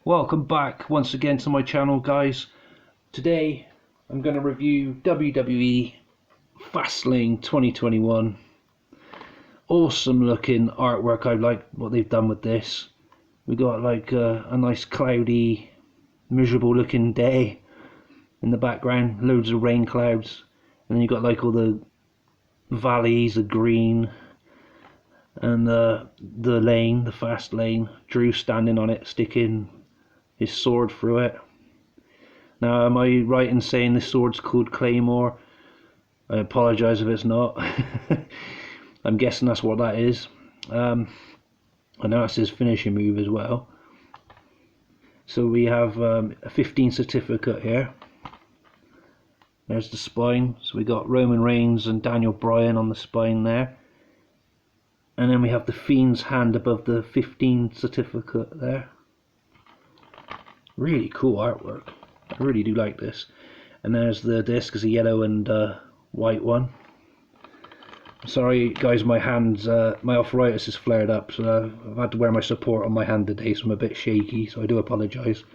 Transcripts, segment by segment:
Welcome back once again to my channel, guys. Today I'm going to review WWE Fastlane 2021. Awesome looking artwork. I like what they've done with this. We got like a nice cloudy, miserable looking day in the background, loads of rain clouds, and then you got like all the valleys of green and the lane, the fast lane. Drew standing on it, sticking his sword through it. Now, am I right in saying this sword's called Claymore? I apologise if it's not. I'm guessing that's what that is. I know that's his finishing move as well. So we have a 15 certificate here. There's the spine. So we got Roman Reigns and Daniel Bryan on the spine there. And then we have the Fiend's hand above the 15 certificate there. Really cool artwork. I really do like this. And there's the disc, is a yellow and white one. Sorry guys, my hands, my arthritis is flared up, so I've had to wear my support on my hand today, so I'm a bit shaky, so I do apologise.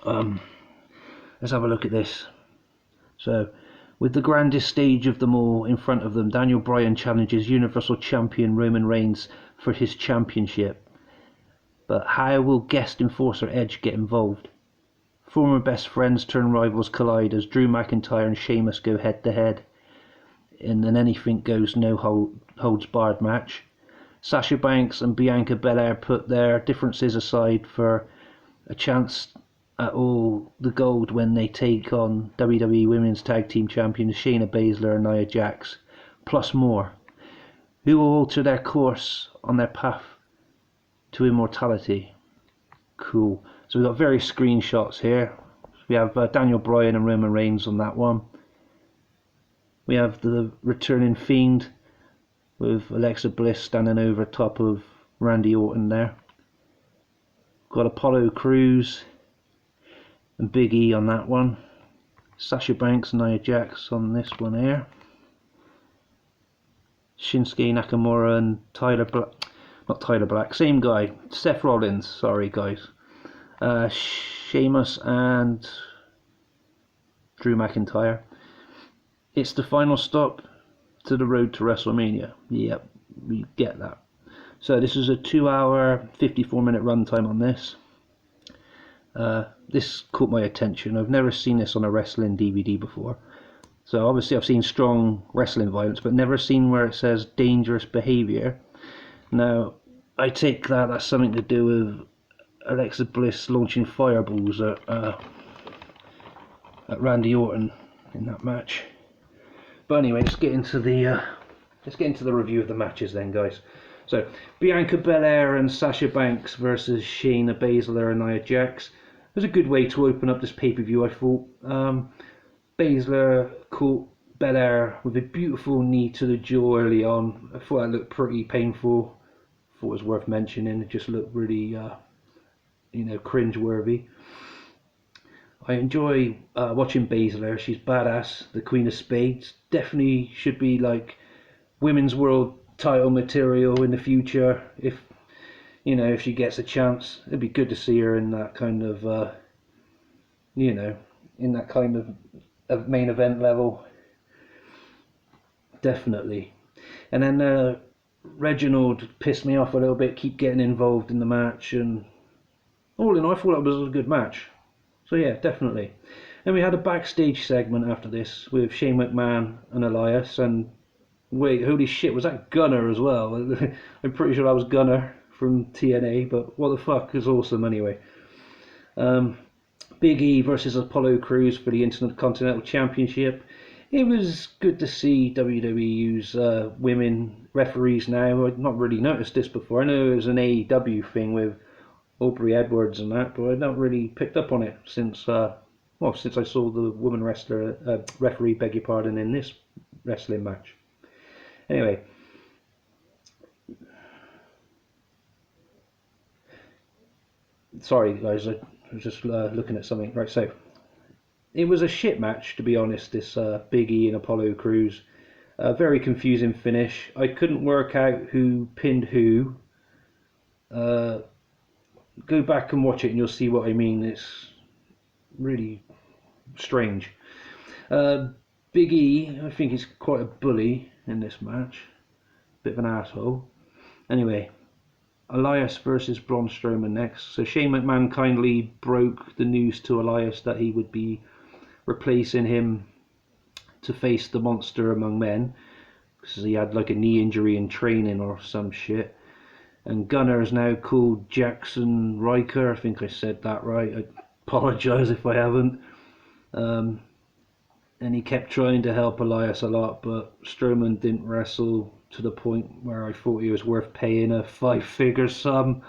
Let's have a look at this. So, with the grandest stage of them all in front of them, Daniel Bryan challenges Universal Champion Roman Reigns for his championship. But how will guest enforcer Edge get involved? Former best friends turn rivals collide as Drew McIntyre and Sheamus go head to head in an anything goes no holds barred match. Sasha Banks and Bianca Belair put their differences aside for a chance at all the gold when they take on WWE Women's Tag Team Champions Shayna Baszler and Nia Jax, plus more. Who will alter their course on their path to immortality? Cool. So we've got various screenshots here. We have Daniel Bryan and Roman Reigns on that one. We have the returning Fiend with Alexa Bliss standing over top of Randy Orton there. Got Apollo Crews and Big E on that one. Sasha Banks and Nia Jax on this one here. Shinsuke Nakamura and Tyler Black, same guy, Seth Rollins, sorry guys. Sheamus and Drew McIntyre. It's the final stop to the road to WrestleMania. Yep, we get that. So this is a 2-hour, 54-minute runtime on this. This caught my attention. I've never seen this on a wrestling DVD before. So obviously I've seen strong wrestling violence, but never seen where it says dangerous behaviour. Now, I take that's something to do with Alexa Bliss launching fireballs at Randy Orton in that match. But anyway, let's get into the review of the matches then, guys. So, Bianca Belair and Sasha Banks versus Shayna Baszler and Nia Jax. It was a good way to open up this pay-per-view, I thought. Baszler caught Belair with a beautiful knee to the jaw early on. I thought that looked pretty painful. Thought it was worth mentioning. It just looked really, cringe-worthy. I enjoy watching Baszler. She's badass, the Queen of Spades. Definitely should be like women's world title material in the future. If she gets a chance, it'd be good to see her in that kind of, in that kind of main event level. Definitely. And then Reginald pissed me off a little bit, keep getting involved in the match, and all in all I thought it was a good match. So yeah, definitely. And we had a backstage segment after this with Shane McMahon and Elias, and wait, holy shit, was that Gunner as well? I'm pretty sure that was Gunner from TNA, but what the fuck, is awesome anyway. Big E versus Apollo Crews for the Intercontinental Championship. It was good to see WWE use women referees now. I'd not really noticed this before. I know it was an AEW thing with Aubrey Edwards and that, but I'd not really picked up on it since I saw the woman referee, beg your pardon, in this wrestling match. Anyway, sorry guys, I was just looking at something. Right, so it was a shit match, to be honest, this Big E and Apollo Crews. Very confusing finish. I couldn't work out who pinned who. Go back and watch it and you'll see what I mean. It's really strange. Big E, I think he's quite a bully in this match. Bit of an asshole. Anyway, Elias versus Braun Strowman next. So Shane McMahon kindly broke the news to Elias that he would be replacing him to face the Monster Among Men, because he had like a knee injury in training or some shit. And Gunner is now called Jackson Riker. I think I said that right. I apologise if I haven't. And he kept trying to help Elias a lot, but Strowman didn't wrestle to the point where I thought he was worth paying a 5-figure sum.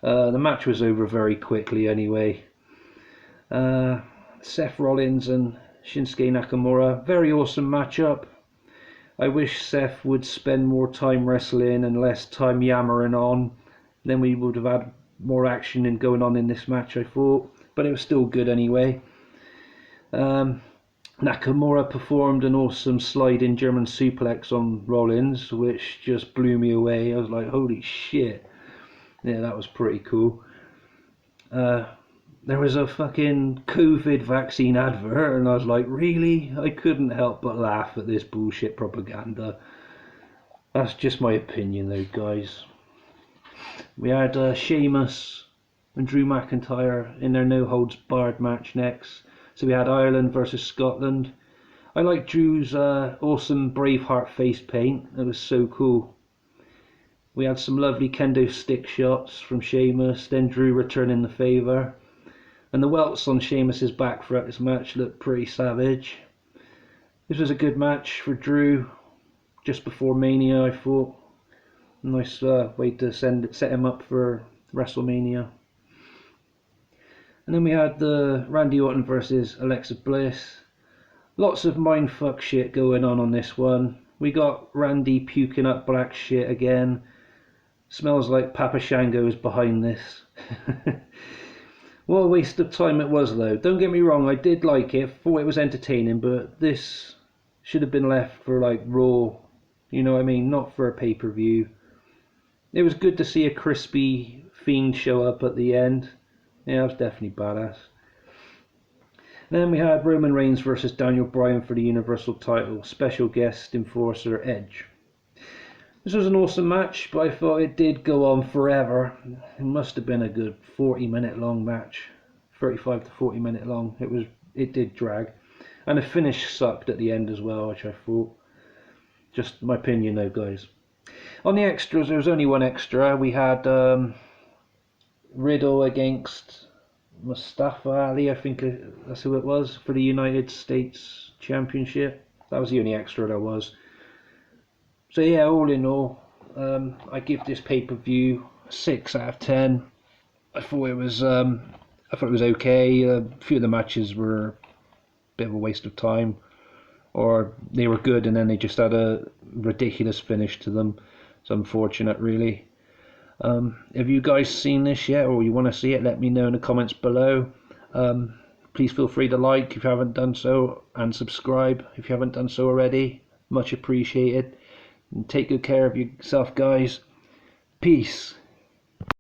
The match was over very quickly anyway. Seth Rollins and Shinsuke Nakamura, very awesome matchup. I wish Seth would spend more time wrestling and less time yammering on. Then we would have had more action and going on in this match, I thought. But it was still good anyway. Nakamura performed an awesome sliding German suplex on Rollins, which just blew me away. I was like, holy shit. Yeah, that was pretty cool. There was a fucking COVID vaccine advert, and I was like, really? I couldn't help but laugh at this bullshit propaganda. That's just my opinion though, guys. We had Sheamus and Drew McIntyre in their no-holds-barred match next. So we had Ireland versus Scotland. I like Drew's awesome Braveheart face paint. It was so cool. We had some lovely kendo stick shots from Sheamus, then Drew returning the favour. And the welts on Sheamus's back throughout this match looked pretty savage. This was a good match for Drew, just before Mania, I thought. Nice way to set him up for WrestleMania. And then we had the Randy Orton versus Alexa Bliss. Lots of mindfuck shit going on this one. We got Randy puking up black shit again. Smells like Papa Shango's behind this. What a waste of time it was though. Don't get me wrong, I did like it, thought it was entertaining, but this should have been left for like Raw, you know what I mean, not for a pay-per-view. It was good to see a crispy Fiend show up at the end. Yeah, it was definitely badass. And then we had Roman Reigns versus Daniel Bryan for the Universal title, special guest enforcer Edge. This was an awesome match, but I thought it did go on forever. It must have been a good 40-minute long match, 35 to 40 minute long. It did drag, and the finish sucked at the end as well, which I thought. Just my opinion though, guys. On the extras, there was only one extra. We had Riddle against Mustafa Ali, I think that's who it was, for the United States Championship. That was the only extra there was. So yeah, all in all, I give this pay-per-view 6 out of 10. I thought it was okay. A few of the matches were a bit of a waste of time, or they were good and then they just had a ridiculous finish to them. It's unfortunate, really. Have you guys seen this yet, or you want to see it? Let me know in the comments below. Please feel free to like if you haven't done so, and subscribe if you haven't done so already. Much appreciated. And take good care of yourself, guys. Peace.